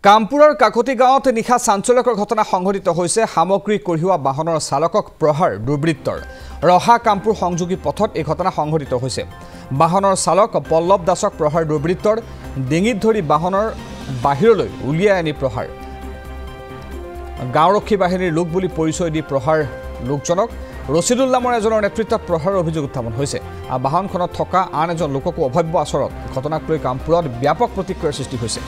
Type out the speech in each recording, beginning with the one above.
কামপুৰৰ কাকতি গাঁৱত নিশা চাঞ্চল্যকৰ ঘটনা সংঘটিত হৈছে সামগ্ৰী কঢ়িওৱা বাহনৰ চালকক প্ৰহাৰ দুৰ্বৃত্তৰ ৰহা কামপুৰ সংযোগী পথত এই ঘটনা সংঘটিত হৈছে বাহনৰ চালক পল্লৱ দাসক প্ৰহাৰ দুৰ্বৃত্তৰ ডিঙিত ধৰি বাহনৰ বাহিৰলৈ উলিয়াই আনি প্ৰহাৰ গাঁওৰক্ষী বাহিনীৰ লোক বুলি পৰিচয় দি প্ৰহাৰ লোকজনক ৰছিদুল নামৰ এজনৰ নেতৃত্বত প্ৰহাৰৰ অভিযোগ উত্থাপন হৈছে আৰু বাহনখনত থকা আন এজন লোককো অভব্য আচৰণ ঘটনাক লৈ কামপুৰত ব্যাপক প্ৰতিক্ৰিয়াৰ সৃষ্টি হৈছে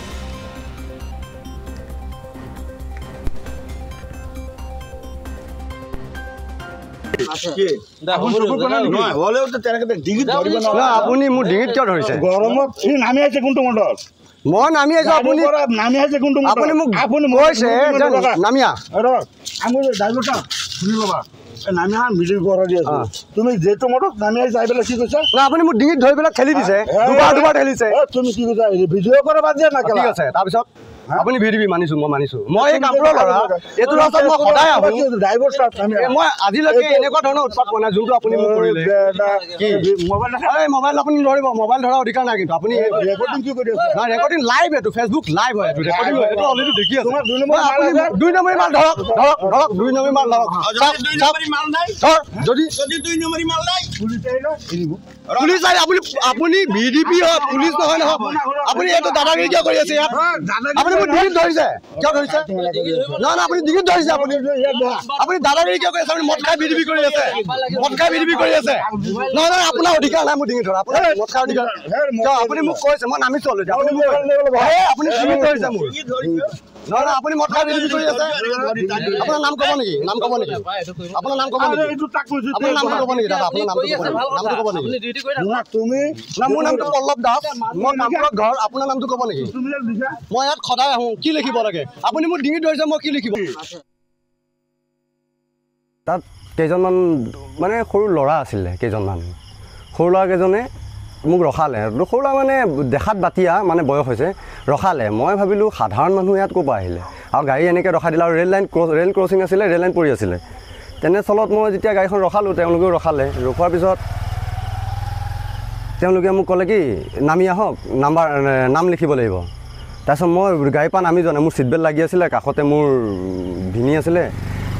আপুনি মোৰ ডিঙিত কিয় ধৰিছে গৰমত নামি আছে কোনটো মণ্ডল মই নামি আছো আপুনি নামি আছে কোনটো আপুনি মোক কৈছে নামিয়া আমি ড্ৰাইভাৰটা শুনি ল'বা নামি আহা মিডিল কৰা দি আছো তুমি যেটো মণ্ডল নামি আহি যাই পেলাই কি কৈছা আপুনি মোৰ ডিঙিত ধৰি পেলাই ঠেলি দিছে দুবাৰ ঠেলিছে তুমি কি কৈছা ভিডিঅ' কৰা বাদ দিয়া না ঠিক আছে তাৰপিছত আপুনি ভিডিঅ' মানিছো মই এই কামপুৰৰ ল'ৰা এইটো ৰাস্তাত মই সদায় আহোঁ ড্ৰাইভাৰ সাহেব মই আজিলৈকে এনেকুৱা ধৰণৰ উৎপাত পোৱা নাই যোনটো আপুনি মোক কৰিলে মোবাইল আপুনি ধৰিব মোবাইল ধৰাৰ অধিকাৰ নাই কিন্তু আপুনি ৰেকৰ্ডিং কি কৰি আছে না ৰেকৰ্ডিং লাইভ এইটো ফেচবুক লাইভ হয় এইটো ৰেকৰ্ডিং হয় এইটো অলৰেডি দেখি আছে তোমাৰ 2 নম্বৰ মাল ধৰক 2 নম্বৰ মাল ধৰক ধৰ যদি 2 নম্বৰ মাল নাই পুলিচ আহি আপুনি ভিডিপি হয় পুলিচ নহয় নহয় আপুনি এইটো দাদাগিৰি কিয় কৰি আছে ইয়াত আপুনি মোৰ ডিঙিত ধৰিছে কিয় ধৰিছে না আপুনি ডিঙিত ধৰিছে আপুনি দাদাগিৰি কিয় কৰি আছে আপুনি মদ খাই ভিডিপি কৰি আছে নহয় আপোনাৰ অধিকাৰ নাই মোৰ ডিঙিত ধৰা আপোনাৰ মদ খাই অধিকাৰ আপুনি মোক কৈছে মই নামিছো অলৰেডি আপুনি ডিঙিত ধৰিছে মোৰ নহয় আপুনি মদ খাই ভিডিপি কৰি আছে আপোনাৰ নাম ক'ব নেকি আপোনাৰ নাম ক'ব নেকি আপোনাৰ নামটো ক'ব নেকি দাদা আপোনাৰ নামটো ক'ব নেকি তুমি মোৰ নামটো পল্লৱ দাস মই কামপুৰৰ ঘৰ আপোনাৰ নামটো ক'ব নেকি মই ইয়াত সদায় আহোঁ কি লিখিব লাগে আপুনি মোৰ ডিঙিত ধৰিছে মই কি লিখিব তাত কেইজনমান মানে সৰু ল'ৰা আছিলে কেইজনমান সৰু ল'ৰাকেইজনে মোক ৰখালে সৰু ল'ৰা মানে দেখাত বাতিয়া মানে বয়স হৈছে ৰখালে মই ভাবিলোঁ সাধাৰণ মানুহ ইয়াত ক'ৰ পৰা আহিলে আৰু গাড়ী এনেকৈ ৰখাই দিলে আৰু ৰেল ক্ৰছিং আছিলে ৰেল লাইন পৰি আছিলে তেনেস্থলত মই যেতিয়া গাড়ীখন ৰখালোঁ তেওঁলোকেও ৰখালে ৰখোৱাৰ পিছত তেওঁলোকে মোক ক'লে কি নামি আহক নাম লিখিব লাগিব তাৰপিছত মই গাড়ীৰ পৰা নামি যোৱা নাই মোৰ ছিট বেল্ট লাগি আছিলে কাষতে মোৰ ভিনি আছিলে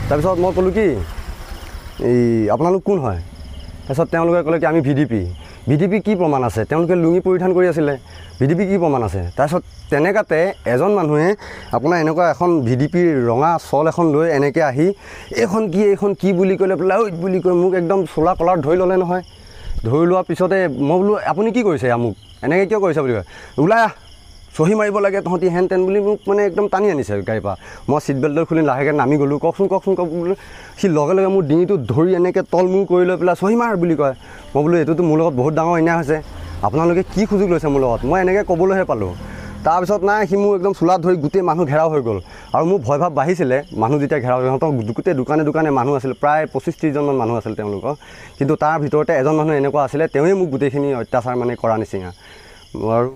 তাৰপিছত মই ক'লোঁ কি এই আপোনালোক কোন হয় তাৰপিছত তেওঁলোকে ক'লে কি আমি ভিডিপি কি প্ৰমাণ আছে তেওঁলোকে লুঙি পৰিধান কৰি আছিলে ভিডিপি কি প্ৰমাণ আছে তাৰপিছত তেনেকাতে এজন মানুহে আপোনাৰ এনেকুৱা এখন ভিডিপিৰ ৰঙা চল এখন লৈ এনেকৈ আহি এইখন কি বুলি ক'লে পেলাই ঐ বুলি কৈ মোক একদম চোলা কলাৰ ধৰি ল'লে নহয় ধৰি লোৱাৰ পিছতে মই বোলো আপুনি কি কৰিছে মোক এনেকৈ কিয় কৰিছে বুলি কয় ওলাই চহী মাৰিব লাগে তহঁতি হেন তেন বুলি মোক মানে একদম টানি আনিছে গাড়ীৰ পৰা মই ছিট বেল্টৰ খুলি লাহেকৈ নামি গ'লোঁ কওকচোন বোলো সি লগে লগে মোৰ ডিঙিটো ধৰি এনেকৈ তল মূৰ কৰি লৈ পেলাই চহী মাৰ বুলি কয় মই বোলো এইটোতো মোৰ লগত বহুত ডাঙৰ অন্যায় হৈছে আপোনালোকে কি সুযোগ লৈছে মোৰ লগত মই এনেকৈ ক'বলৈহে পালোঁ তাৰপিছত নাই সি মোৰ একদম চোলাত ধৰি গোটেই মানুহ ঘেৰাও হৈ গ'ল আৰু মোৰ ভয় ভাৱ বাঢ়িছিলে মানুহ যেতিয়া ঘেৰাও সিহঁতক গোটেই দোকানে মানুহ আছিল প্ৰায় 25-30জনমান মানুহ আছিল তেওঁলোকৰ কিন্তু তাৰ ভিতৰতে এজন মানুহ এনেকুৱা আছিলে তেওঁৱে মোক গোটেইখিনি অত্যাচাৰ মানে কৰা নিচিনা আৰু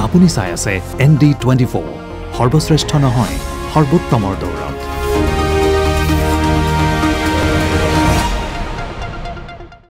আপুনি চাই আছে ND24 সৰ্বশ্ৰেষ্ঠ নহয় সৰ্বোত্তমৰ দৌৰত